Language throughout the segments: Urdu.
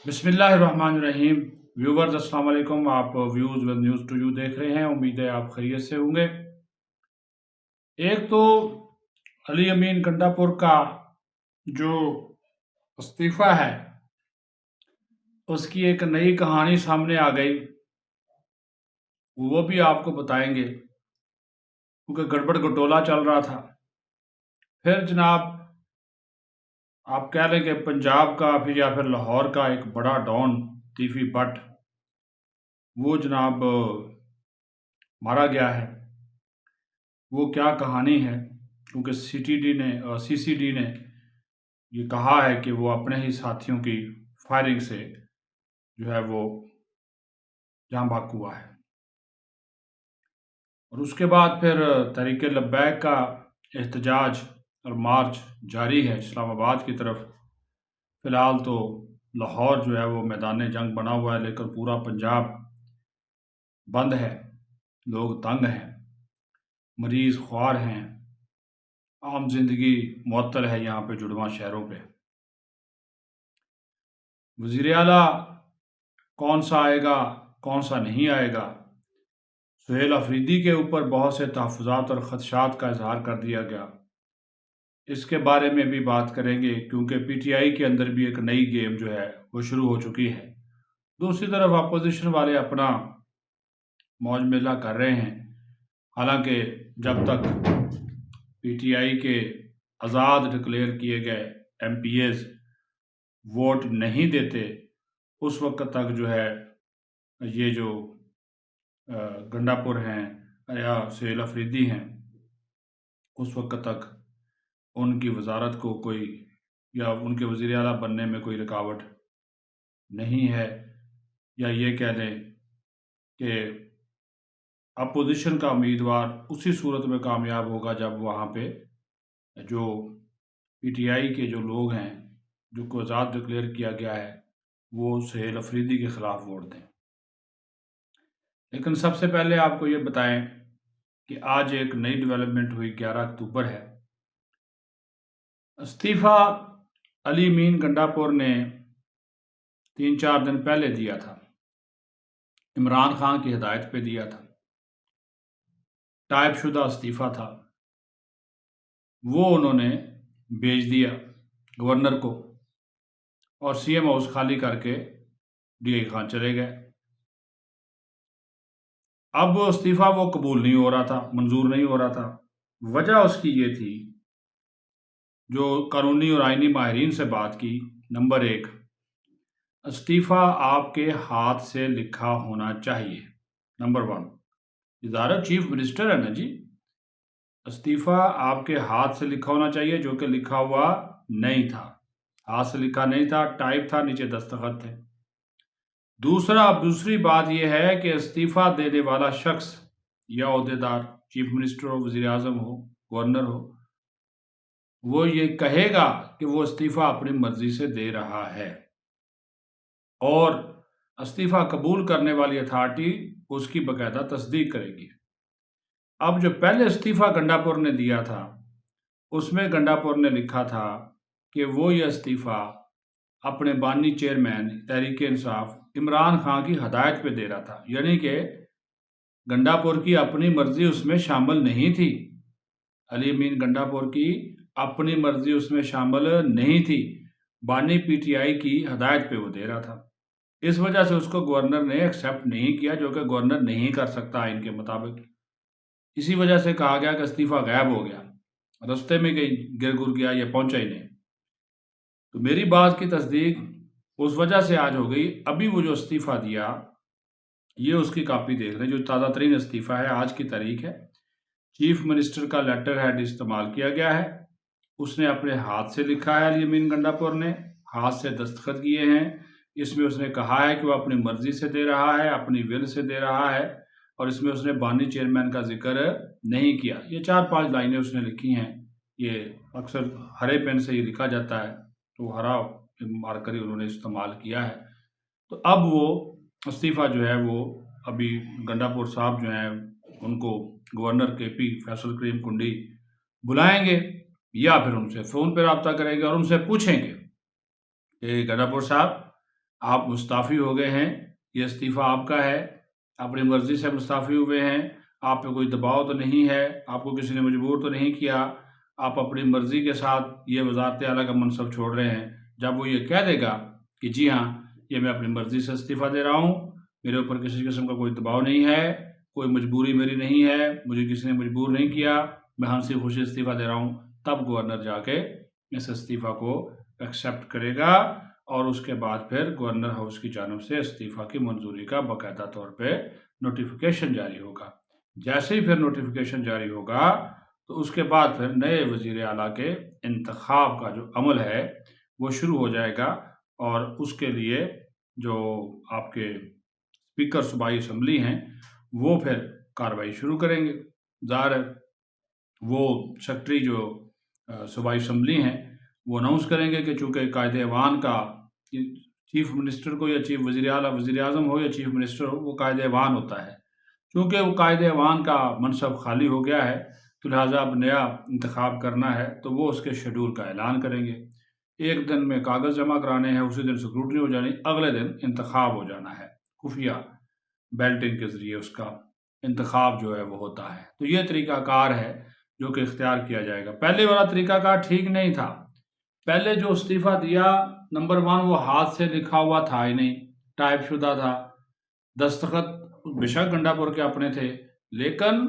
بسم اللہ الرحمن الرحیم ویورز السلام علیکم۔ آپ views with news to you دیکھ رہے ہیں، امید ہے آپ خیریت سے ہوں گے۔ ایک تو علی امین گنڈا پور کا جو استعفیٰ ہے اس کی ایک نئی کہانی سامنے آ گئی، وہ بھی آپ کو بتائیں گے کیونکہ گڑبڑ گٹولا چل رہا تھا۔ پھر جناب آپ کہہ لیں کہ پنجاب کا یا پھر لاہور کا ایک بڑا ڈان تیفی بٹ، وہ جناب مارا گیا ہے۔ وہ کیا کہانی ہے، کیونکہ سی سی ڈی نے یہ کہا ہے کہ وہ اپنے ہی ساتھیوں کی فائرنگ سے جو ہے وہ جاں بحق ہوا ہے۔ اور اس کے بعد پھر تحریک لبیک کا احتجاج اور مارچ جاری ہے اسلام آباد کی طرف۔ فی الحال تو لاہور جو ہے وہ میدان جنگ بنا ہوا ہے، لیکن پورا پنجاب بند ہے، لوگ تنگ ہیں، مریض خوار ہیں، عام زندگی معطل ہے یہاں پہ جڑواں شہروں پہ۔ وزیر اعلیٰ کون سا آئے گا کون سا نہیں آئے گا، سہیل افریدی کے اوپر بہت سے تحفظات اور خدشات کا اظہار کر دیا گیا، اس کے بارے میں بھی بات کریں گے، کیونکہ پی ٹی آئی کے اندر بھی ایک نئی گیم جو ہے وہ شروع ہو چکی ہے۔ دوسری طرف اپوزیشن والے اپنا موج میلہ کر رہے ہیں، حالانکہ جب تک پی ٹی آئی کے آزاد ڈکلیئر کیے گئے ایم پی ایز ووٹ نہیں دیتے، اس وقت تک جو ہے یہ جو گنڈا پور ہیں یا سہیل افریدی ہیں، اس وقت تک ان کی وزارت کو کوئی یا ان کے وزیر اعلیٰ بننے میں کوئی رکاوٹ نہیں ہے، یا یہ کہہ لیں کہ اپوزیشن کا امیدوار اسی صورت میں کامیاب ہوگا جب وہاں پہ جو پی ٹی آئی کے جو لوگ ہیں جو کو آزاد ڈکلیئر کیا گیا ہے وہ سہیل افریدی کے خلاف ووٹ دیں۔ لیکن سب سے پہلے آپ کو یہ بتائیں کہ آج ایک نئی ڈیولپمنٹ ہوئی، 11 اکتوبر ہے۔ استعفیٰ علی امین گنڈا پور نے 3-4 دن پہلے دیا تھا، عمران خان کی ہدایت پہ دیا تھا، ٹائپ شدہ استعفیٰ تھا، وہ انہوں نے بھیج دیا گورنر کو، اور سی ایم ہاؤس خالی کر کے ڈی آئی خان چلے گئے۔ اب وہ استعفیٰ وہ قبول نہیں ہو رہا تھا، منظور نہیں ہو رہا تھا۔ وجہ اس کی یہ تھی، جو قانونی اور آئینی ماہرین سے بات کی، نمبر 1، استعفیٰ آپ کے ہاتھ سے لکھا ہونا چاہیے۔ نمبر 1، ادارہ چیف منسٹر ہے نا جی، استعفیٰ آپ کے ہاتھ سے لکھا ہونا چاہیے، جو کہ لکھا ہوا نہیں تھا، ہاتھ سے لکھا نہیں تھا، ٹائپ تھا، نیچے دستخط تھے۔ دوسری بات یہ ہے کہ استعفیٰ دینے والا شخص یا عہدیدار، چیف منسٹر ہو، وزیر اعظم ہو، گورنر ہو، وہ یہ کہے گا کہ وہ استعفیٰ اپنی مرضی سے دے رہا ہے، اور استعفیٰ قبول کرنے والی اتھارٹی اس کی باقاعدہ تصدیق کرے گی۔ اب جو پہلے استعفیٰ گنڈا پور نے دیا تھا، اس میں گنڈا پور نے لکھا تھا کہ وہ یہ استعفیٰ اپنے بانی چیئرمین تحریک انصاف عمران خان کی ہدایت پہ دے رہا تھا، یعنی کہ گنڈا پور کی اپنی مرضی اس میں شامل نہیں تھی، علی امین گنڈا پور کی اپنی مرضی اس میں شامل نہیں تھی، بانی پی ٹی آئی کی ہدایت پہ وہ دے رہا تھا۔ اس وجہ سے اس کو گورنر نے ایکسیپٹ نہیں کیا، جو کہ گورنر نہیں کر سکتا آئین کے مطابق۔ اسی وجہ سے کہا گیا کہ استعفیٰ غائب ہو گیا، رستے میں گر گیا، یہ پہنچا ہی نہیں۔ تو میری بات کی تصدیق اس وجہ سے آج ہو گئی۔ ابھی وہ جو استعفیٰ دیا، یہ اس کی کاپی دیکھ رہے، جو تازہ ترین استعفیٰ ہے، آج کی تاریخ ہے، چیف منسٹر کا لیٹر ہیڈ استعمال کیا گیا ہے، اس نے اپنے ہاتھ سے لکھا ہے، علی امین گنڈا پور نے ہاتھ سے دستخط کیے ہیں، اس میں اس نے کہا ہے کہ وہ اپنی مرضی سے دے رہا ہے، اپنی ول سے دے رہا ہے، اور اس میں اس نے بانی چیئرمین کا ذکر نہیں کیا۔ یہ 4-5 لائنیں اس نے لکھی ہیں، یہ اکثر ہرے پین سے یہ لکھا جاتا ہے، تو ہرا مارکر ہی انہوں نے استعمال کیا ہے۔ تو اب وہ استعفیٰ جو ہے وہ ابھی گنڈا پور صاحب جو ہیں ان کو گورنر کے پی فیصل کریم کنڈی بلائیں گے، یا پھر ان سے فون پہ رابطہ کریں گے اور ان سے پوچھیں گے کہ گنڈا پور صاحب آپ مستعفی ہو گئے ہیں، یہ استعفیٰ آپ کا ہے، اپنی مرضی سے مستعفی ہوئے ہیں، آپ پہ کوئی دباؤ تو نہیں ہے، آپ کو کسی نے مجبور تو نہیں کیا، آپ اپنی مرضی کے ساتھ یہ وزارت اعلیٰ کا منصب چھوڑ رہے ہیں۔ جب وہ یہ کہہ دے گا کہ جی ہاں، یہ میں اپنی مرضی سے استعفیٰ دے رہا ہوں، میرے اوپر کسی قسم کا کوئی دباؤ نہیں ہے، کوئی مجبوری میری نہیں ہے، مجھے کسی نے مجبور نہیں کیا، میں ہنسی خوشی استعفیٰ دے رہا ہوں، تب گورنر جا کے اس استعفیٰ کو ایکسیپٹ کرے گا، اور اس کے بعد پھر گورنر ہاؤس کی جانب سے استعفیٰ کی منظوری کا باقاعدہ طور پہ نوٹیفیکیشن جاری ہوگا۔ جیسے ہی پھر نوٹیفیکیشن جاری ہوگا تو اس کے بعد پھر نئے وزیر اعلیٰ کے انتخاب کا جو عمل ہے وہ شروع ہو جائے گا، اور اس کے لیے جو آپ کے اسپیکر صوبائی اسمبلی ہیں وہ پھر کارروائی شروع کریں گے۔ ظاہر ہے وہ سیکرٹری جو صوبائی اسمبلی ہیں وہ اناؤنس کریں گے کہ چونکہ قائد ایوان کا چیف منسٹر کو یا چیف وزیر اعظم ہو یا چیف منسٹر ہو، وہ قائد ایوان ہوتا ہے، چونکہ وہ قائد ایوان کا منصب خالی ہو گیا ہے تو لہٰذا اب نیا انتخاب کرنا ہے، تو وہ اس کے شیڈول کا اعلان کریں گے۔ ایک دن میں کاغذ جمع کرانے ہیں، اسی دن سکروٹنی ہو جانی، اگلے دن انتخاب ہو جانا ہے، خفیہ بیلٹنگ کے ذریعے اس کا انتخاب جو ہے وہ ہوتا ہے۔ تو یہ طریقہ کار ہے جو کہ اختیار کیا جائے گا۔ پہلے والا طریقہ کار ٹھیک نہیں تھا۔ پہلے جو استعفیٰ دیا، نمبر 1 وہ ہاتھ سے لکھا ہوا تھا ہی نہیں، ٹائپ شدہ تھا، دستخط بے شک گنڈا پور کے اپنے تھے، لیکن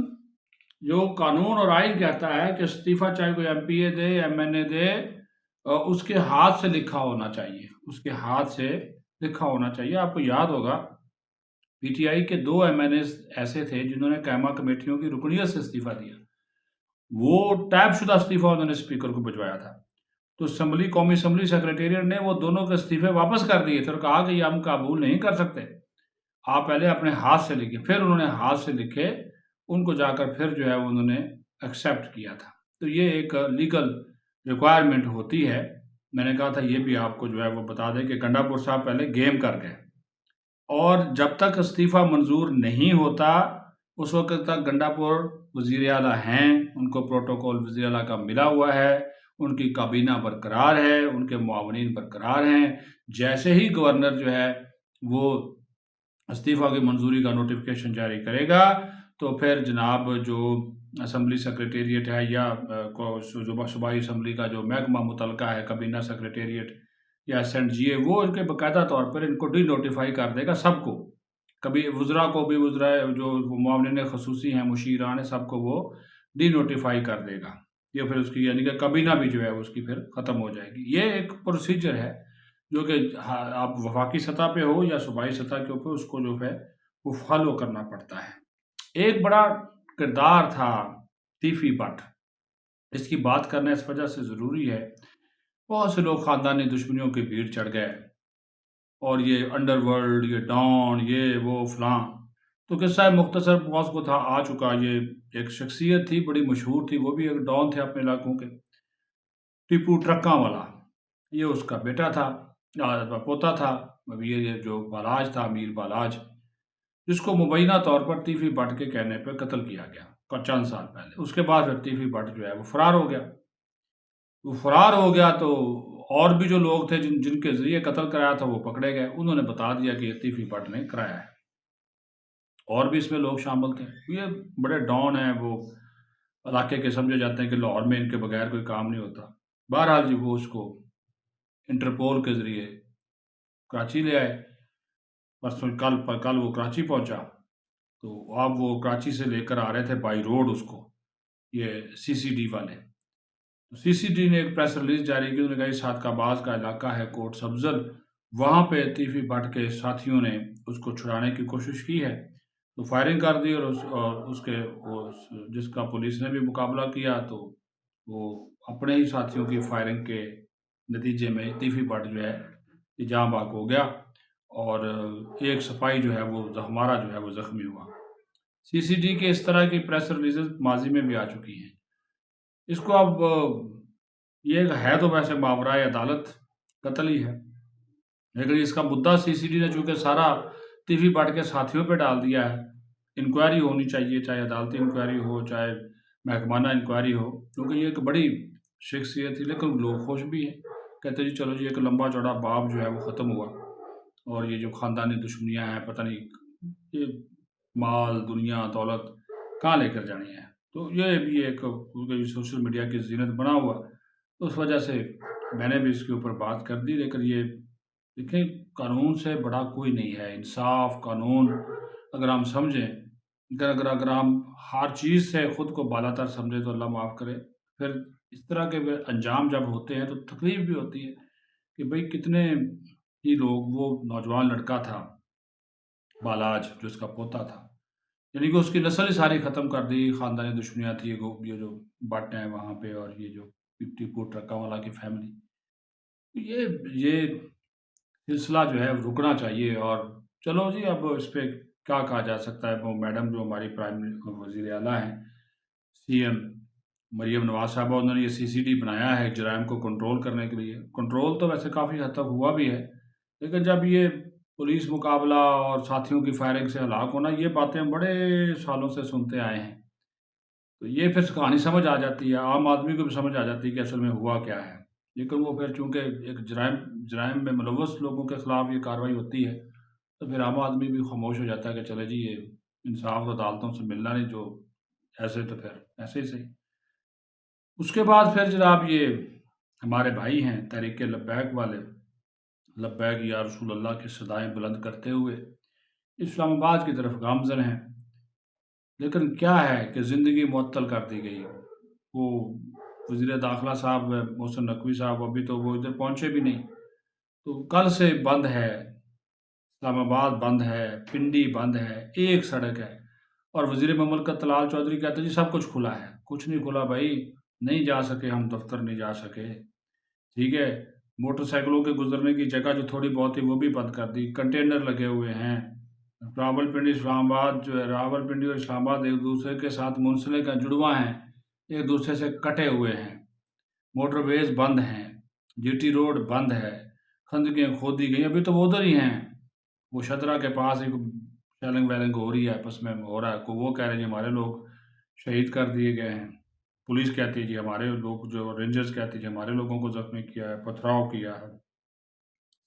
جو قانون اور آئین کہتا ہے کہ استعفیٰ چاہے کوئی ایم پی اے دے، ایم این اے دے، اس کے ہاتھ سے لکھا ہونا چاہیے، اس کے ہاتھ سے لکھا ہونا چاہیے۔ آپ کو یاد ہوگا پی ٹی آئی کے 2 ایم این اے ایسے تھے جنہوں نے قائمہ کمیٹیوں کی رکنیت سے استعفیٰ دیا، وہ ٹائپ شدہ استعفیٰ انہوں نے اسپیکر کو بھجوایا تھا، تو قومی اسمبلی سیکریٹریٹ نے وہ دونوں کے استعفے واپس کر دیے تھے اور کہا کہ یہ ہم قبول نہیں کر سکتے، آپ پہلے اپنے ہاتھ سے لکھیں۔ پھر انہوں نے ہاتھ سے لکھے، ان کو جا کر پھر جو ہے انہوں نے ایکسیپٹ کیا تھا۔ تو یہ ایک لیگل ریکوائرمنٹ ہوتی ہے۔ میں نے کہا تھا یہ بھی آپ کو جو ہے وہ بتا دیں کہ گنڈا پور صاحب پہلے گیم کر گئے، اور جب تک استعفیٰ منظور نہیں ہوتا اس وقت تک گنڈا پور وزیر اعلیٰ ہیں، ان کو پروٹوکول وزیر اعلیٰ کا ملا ہوا ہے، ان کی کابینہ برقرار ہے، ان کے معاونین برقرار ہیں۔ جیسے ہی گورنر جو ہے وہ استعفیٰ کی منظوری کا نوٹیفیکیشن جاری کرے گا تو پھر جناب جو اسمبلی سیکریٹریٹ ہے یا صوبائی اسمبلی کا جو محکمہ متعلقہ ہے، کابینہ سیکریٹریٹ یا ایس اینڈ جی اے، وہ ان کے باقاعدہ طور پر ان کو ڈی نوٹیفائی کر دے گا، سب کو، کبھی وزراء کو بھی، وزراء جو معاونین خصوصی ہیں، مشیران، سب کو وہ ڈی نوٹیفائی کر دے گا۔ یہ پھر اس کی یعنی کہ کابینہ بھی جو ہے اس کی پھر ختم ہو جائے گی۔ یہ ایک پروسیجر ہے جو کہ آپ وفاقی سطح پہ ہو یا صوبائی سطح کے اوپر اس کو جو ہے وہ فالو کرنا پڑتا ہے۔ ایک بڑا کردار تھا تیفی بٹ، اس کی بات کرنا اس وجہ سے ضروری ہے، بہت سے لوگ خاندانی دشمنیوں کی بھیڑ چڑھ گئے، اور یہ انڈر ورلڈ، یہ ڈان، یہ وہ فلاں، تو قصہ مختصر بہت کو تھا آ چکا۔ یہ ایک شخصیت تھی، بڑی مشہور تھی، وہ بھی ایک ڈان تھے اپنے علاقوں کے، ٹیپو ٹرکاں والا، یہ اس کا بیٹا تھا، پوتا تھا، یہ جو بالاج تھا، امیر بالاج، جس کو مبینہ طور پر تیفی بٹ کے کہنے پہ قتل کیا گیا چند سال پہلے۔ اس کے بعد پھر تیفی بٹ جو ہے وہ فرار ہو گیا۔ وہ فرار ہو گیا تو اور بھی جو لوگ تھے جن کے ذریعے قتل کرایا تھا وہ پکڑے گئے، انہوں نے بتا دیا کہ یہ تیفی بٹ نے کرایا ہے، اور بھی اس میں لوگ شامل تھے۔ یہ بڑے ڈان ہیں، وہ علاقے کے سمجھے جاتے ہیں کہ لاہور میں ان کے بغیر کوئی کام نہیں ہوتا۔ بہرحال جی وہ اس کو انٹرپول کے ذریعے کراچی لے آئے، کل وہ کراچی پہنچا، تو اب وہ کراچی سے لے کر آ رہے تھے بائی روڈ اس کو، یہ سی سی ڈی والے۔ سی سی ڈی نے ایک پریس ریلیز جاری کی، انہوں نے کہا یہ صادقہ باز کا علاقہ ہے، کوٹ سبزل، وہاں پہ تیفی بٹ کے ساتھیوں نے اس کو چھڑانے کی کوشش کی ہے، تو فائرنگ کر دی، اور اس کے جس کا پولیس نے بھی مقابلہ کیا تو وہ اپنے ہی ساتھیوں کی فائرنگ کے نتیجے میں تیفی بٹ جو ہے یہ جاں بحق ہو گیا، اور ایک سپاہی جو ہے وہ ہمارا جو ہے وہ زخمی ہوا۔ سی سی ڈی کے اس طرح کی پریس ریلیزز ماضی میں بھی آ چکی ہیں۔ اس کو اب یہ ہے تو ویسے ماورائے عدالت قتل ہی ہے، لیکن اس کا مدعا سی سی ڈی نے چونکہ سارا تیفی بٹ کے ساتھیوں پہ ڈال دیا ہے، انکوائری ہونی چاہیے، چاہے عدالتی انکوائری ہو، چاہے محکمانہ انکوائری ہو، کیونکہ یہ ایک بڑی شخصیت تھی۔ لیکن لوگ خوش بھی ہیں، کہتے جی چلو جی ایک لمبا چوڑا باب جو ہے وہ ختم ہوا، اور یہ جو خاندانی دشمنیاں ہیں، پتہ نہیں یہ مال دنیا دولت کہاں لے کر جانی ہے۔ تو یہ بھی ایک کیونکہ سوشل میڈیا کی زینت بنا ہوا، تو اس وجہ سے میں نے بھی اس کے اوپر بات کر دی، لیکن یہ دیکھیں قانون سے بڑا کوئی نہیں ہے، انصاف قانون اگر ہم سمجھیں، اگر ہم ہر چیز سے خود کو بالا تر سمجھیں تو اللہ معاف کرے، پھر اس طرح کے انجام جب ہوتے ہیں تو تکلیف بھی ہوتی ہے کہ بھئی کتنے ہی لوگ، وہ نوجوان لڑکا تھا بالاج جو اس کا پوتا تھا، یعنی کہ اس کی نسل ہی ساری ختم کر دی، خاندانی دشمنیاں تھی، یہ جو بٹ ہیں وہاں پہ، اور یہ جو ٹیپو ٹرکا والا کی فیملی، یہ سلسلہ جو ہے رکنا چاہیے۔ اور چلو جی، اب اس پہ کیا کہا جا سکتا ہے، وہ میڈم جو ہماری وزیر اعلیٰ ہیں، سی ایم مریم نواز صاحبہ، انہوں نے یہ سی سی ڈی بنایا ہے جرائم کو کنٹرول کرنے کے لیے۔ کنٹرول تو ویسے کافی حد تک ہوا بھی ہے، لیکن جب یہ پولیس مقابلہ اور ساتھیوں کی فائرنگ سے ہلاک ہونا، یہ باتیں ہم بڑے سالوں سے سنتے آئے ہیں، تو یہ پھر کہانی سمجھ آ جاتی ہے، عام آدمی کو بھی سمجھ آ جاتی ہے کہ اصل میں ہوا کیا ہے۔ لیکن وہ پھر چونکہ ایک جرائم میں ملوث لوگوں کے خلاف یہ کارروائی ہوتی ہے، تو پھر عام آدمی بھی خاموش ہو جاتا ہے کہ چلے جی، یہ انصاف تو عدالتوں سے ملنا نہیں، جو ایسے تو پھر ایسے ہی صحیح۔ اس کے بعد پھر جناب یہ ہمارے بھائی ہیں تحریک لبیک والے، لبیک یا رسول اللہ کی صدائیں بلند کرتے ہوئے اسلام آباد کی طرف گامزن ہیں، لیکن کیا ہے کہ زندگی معطل کر دی گئی۔ وہ وزیر داخلہ صاحب محسن نقوی صاحب ابھی تو وہ ادھر پہنچے بھی نہیں، تو کل سے بند ہے، اسلام آباد بند ہے، پنڈی بند ہے، ایک سڑک ہے، اور وزیر مملکت طلال چودھری کہتے ہیں جی سب کچھ کھلا ہے، کچھ نہیں کھلا بھائی، نہیں جا سکے ہم، دفتر نہیں جا سکے، ٹھیک ہے، موٹر سائیکلوں کے گزرنے کی جگہ جو تھوڑی بہت تھی وہ بھی بند کر دی، کنٹینر لگے ہوئے ہیں، راولپنڈی اسلام آباد جو ہے، راولپنڈی اور اسلام آباد ایک دوسرے کے ساتھ منسلک ہیں، جڑواں ہیں، ایک دوسرے سے کٹے ہوئے ہیں، موٹر ویز بند ہیں، جی ٹی روڈ بند ہے، خندقیں کھودی گئی، ابھی تو وہ ادھر ہی ہیں، وہ شدرا کے پاس ایک شیلنگ ویلنگ ہو رہی ہے، آپس میں ہو رہا ہے، وہ کہہ رہے ہیں جی ہمارے لوگ شہید کر دیے گئے ہیں، پولیس کہتی ہے جی ہمارے لوگ، جو رینجرز کہتی ہے جی ہمارے لوگوں کو زخمی کیا ہے، پتھراؤ کیا ہے۔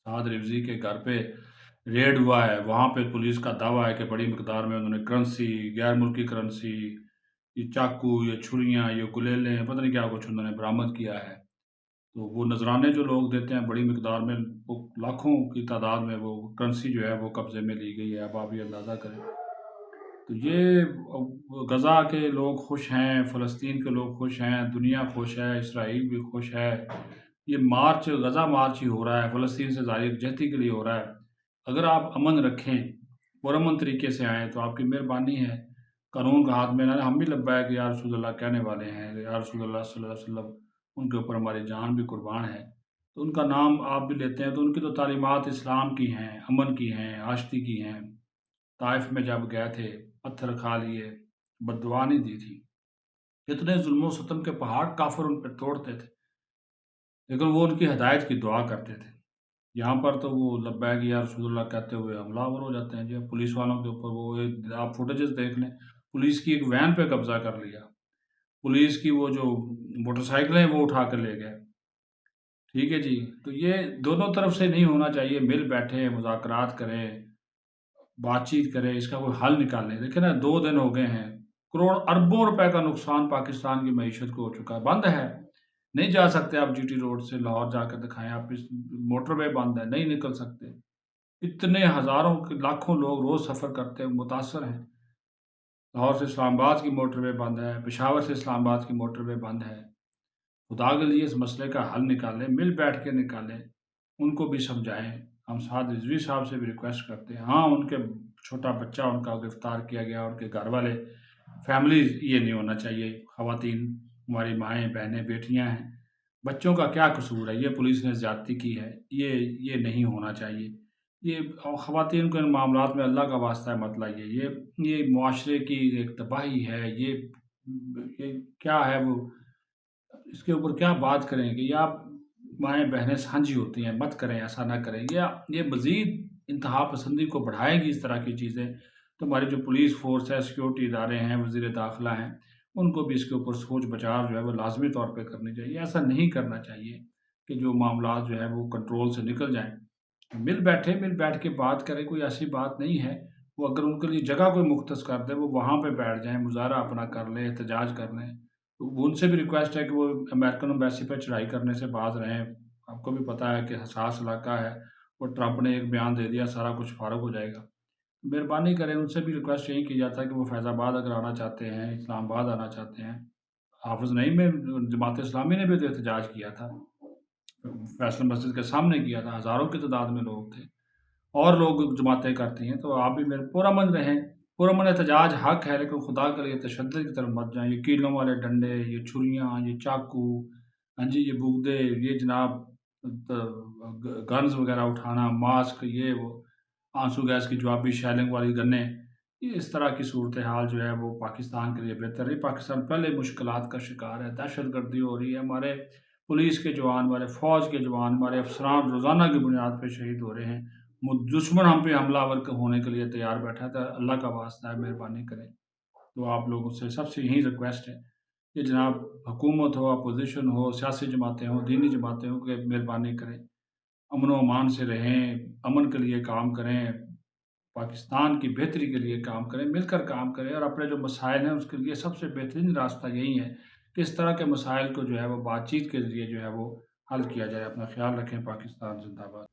سعد رفضی کے گھر پہ ریڈ ہوا ہے، وہاں پہ پولیس کا دعویٰ ہے کہ بڑی مقدار میں انہوں نے کرنسی، غیر ملکی کرنسی، یہ چاقو، یہ چھریاں، یہ گلیلیں، پتہ نہیں کیا کچھ انہوں نے برآمد کیا ہے۔ تو وہ نذرانے جو لوگ دیتے ہیں بڑی مقدار میں، وہ لاکھوں کی تعداد میں وہ کرنسی جو ہے وہ قبضے میں لی گئی ہے، اب آپ یہ اندازہ کریں۔ تو یہ غزہ کے لوگ خوش ہیں، فلسطین کے لوگ خوش ہیں، دنیا خوش ہے، اسرائیل بھی خوش ہے، یہ مارچ غزہ مارچ ہی ہو رہا ہے، فلسطین سے ظاہر یکجہتی کے لیے ہو رہا ہے۔ اگر آپ امن رکھیں، پرامن طریقے سے آئیں تو آپ کی مہربانی ہے، قانون کا ہاتھ میں نہ، ہم بھی لبیک یا رسول اللہ کہنے والے ہیں، یا رسول اللہ صلی اللہ علیہ وسلم، ان کے اوپر ہماری جان بھی قربان ہے، تو ان کا نام آپ بھی لیتے ہیں، تو ان کی تو تعلیمات اسلام کی ہیں، امن کی ہیں، آشتی کی ہیں۔ طائف میں جب گئے تھے پتھر کھا لیے، بد دعا نہیں دی تھی، اتنے ظلم و ستم کے پہاڑ کافر ان پہ توڑتے تھے، لیکن وہ ان کی ہدایت کی دعا کرتے تھے۔ یہاں پر تو وہ لبیک یا رسول اللہ کہتے ہوئے حملہ آور ہو جاتے ہیں جی، پولیس والوں کے اوپر، وہ آپ فوٹیجز دیکھ لیں، پولیس کی ایک وین پہ قبضہ کر لیا، پولیس کی وہ جو موٹر سائیکلیں وہ اٹھا کر لے گئے، ٹھیک ہے جی۔ تو یہ دونوں طرف سے نہیں ہونا چاہیے، مل بیٹھے مذاکرات کریں، بات چیت کریں، اس کا کوئی حل نکالیں۔ دیکھیں نا، 2 دن ہو گئے ہیں، کروڑ اربوں روپے کا نقصان پاکستان کی معیشت کو ہو چکا ہے، بند ہے، نہیں جا سکتے آپ جی ٹی روڈ سے، لاہور جا کے دکھائیں آپ، موٹر وے بند ہے، نہیں نکل سکتے، اتنے ہزاروں لاکھوں لوگ روز سفر کرتے ہیں، متاثر ہیں۔ لاہور سے اسلام آباد کی موٹر وے بند ہے، پشاور سے اسلام آباد کی موٹر وے بند ہے، خدا کے لیے اس مسئلے کا حل نکالیں، مل بیٹھ کے نکالیں، ان کو بھی سمجھائیں۔ ہم سعد رضوی صاحب سے بھی ریکویسٹ کرتے ہیں، ہاں ان کے چھوٹا بچہ ان کا گرفتار کیا گیا، ان کے گھر والے، فیملیز، یہ نہیں ہونا چاہیے، خواتین ہماری مائیں بہنیں بیٹیاں ہیں، بچوں کا کیا قصور ہے، یہ پولیس نے زیادتی کی ہے، یہ نہیں ہونا چاہیے، یہ خواتین کو ان معاملات میں اللہ کا واسطہ ہے مت لائیے، یہ معاشرے کی ایک تباہی ہے، یہ کیا ہے، وہ اس کے اوپر کیا بات کریں کہ یا مائیں بہنیں سانجھی ہوتی ہیں، مت کریں، ایسا نہ کریں، یہ مزید انتہا پسندی کو بڑھائیں گی اس طرح کی چیزیں، تو ہماری جو پولیس فورس ہے، سیکیورٹی ادارے ہیں، وزیر داخلہ ہیں، ان کو بھی اس کے اوپر سوچ بچار جو ہے وہ لازمی طور پہ کرنی چاہیے، ایسا نہیں کرنا چاہیے کہ جو معاملات جو ہے وہ کنٹرول سے نکل جائیں۔ مل بیٹھ کے بات کریں، کوئی ایسی بات نہیں ہے، وہ اگر ان کے لیے جگہ کوئی مختص کر دے وہ وہاں پہ بیٹھ جائیں، مظاہرہ اپنا کر لیں، احتجاج کر لیں۔ تو ان سے بھی ریکویسٹ ہے کہ وہ امریکن ایمبیسی پہ چڑھائی کرنے سے باز رہیں۔ آپ کو بھی پتہ ہے کہ حساس علاقہ ہے، وہ ٹرمپ نے ایک بیان دے دیا سارا کچھ فارغ ہو جائے گا۔ مہربانی کریں، ان سے بھی ریکویسٹ یہی کی جاتا ہے کہ وہ فیض آباد اگر آنا چاہتے ہیں، اسلام آباد آنا چاہتے ہیں۔ حافظ نعیم میں جماعت اسلامی نے بھی تو احتجاج کیا تھا، فیصل مسجد کے سامنے کیا تھا، ہزاروں کی تعداد میں لوگ تھے، اور لوگ جماعتیں کرتی ہیں۔ تو آپ بھی میرے پرامن رہیں، پرامن احتجاج حق ہے، لیکن خدا کے لیے تشدد کی طرف مت جائیں۔ یہ کیلوں والے ڈنڈے، یہ چھریاں، یہ چاقو، ہاں جی، یہ بگدے، یہ جناب گنز وغیرہ اٹھانا، ماسک، یہ وہ آنسو گیس کی جوابی شیلنگ والی گنیں، یہ اس طرح کی صورتحال جو ہے وہ پاکستان کے لیے بہتر نہیں۔ پاکستان پہلے مشکلات کا شکار ہے، دہشت گردی ہو رہی ہے، ہمارے پولیس کے جوان، ہمارے فوج کے جوان، ہمارے افسران روزانہ کی بنیاد پہ شہید ہو رہے ہیں۔ دشمن ہم پہ حملہ آور ہونے کے لیے تیار بیٹھا ہے، تو اللہ کا واسطہ ہے مہربانی کریں۔ تو آپ لوگوں سے سب سے یہی ریکویسٹ ہے کہ جناب حکومت ہو، اپوزیشن ہو، سیاسی جماعتیں ہوں، دینی جماعتیں ہوں، کہ مہربانی کریں، امن و امان سے رہیں، امن کے لیے کام کریں، پاکستان کی بہتری کے لیے کام کریں، مل کر کام کریں، اور اپنے جو مسائل ہیں اس کے لیے سب سے بہترین راستہ یہی ہے کہ اس طرح کے مسائل کو جو ہے وہ بات چیت کے ذریعے جو ہے وہ حل کیا جائے۔ اپنا خیال رکھیں۔ پاکستان زندہ باد۔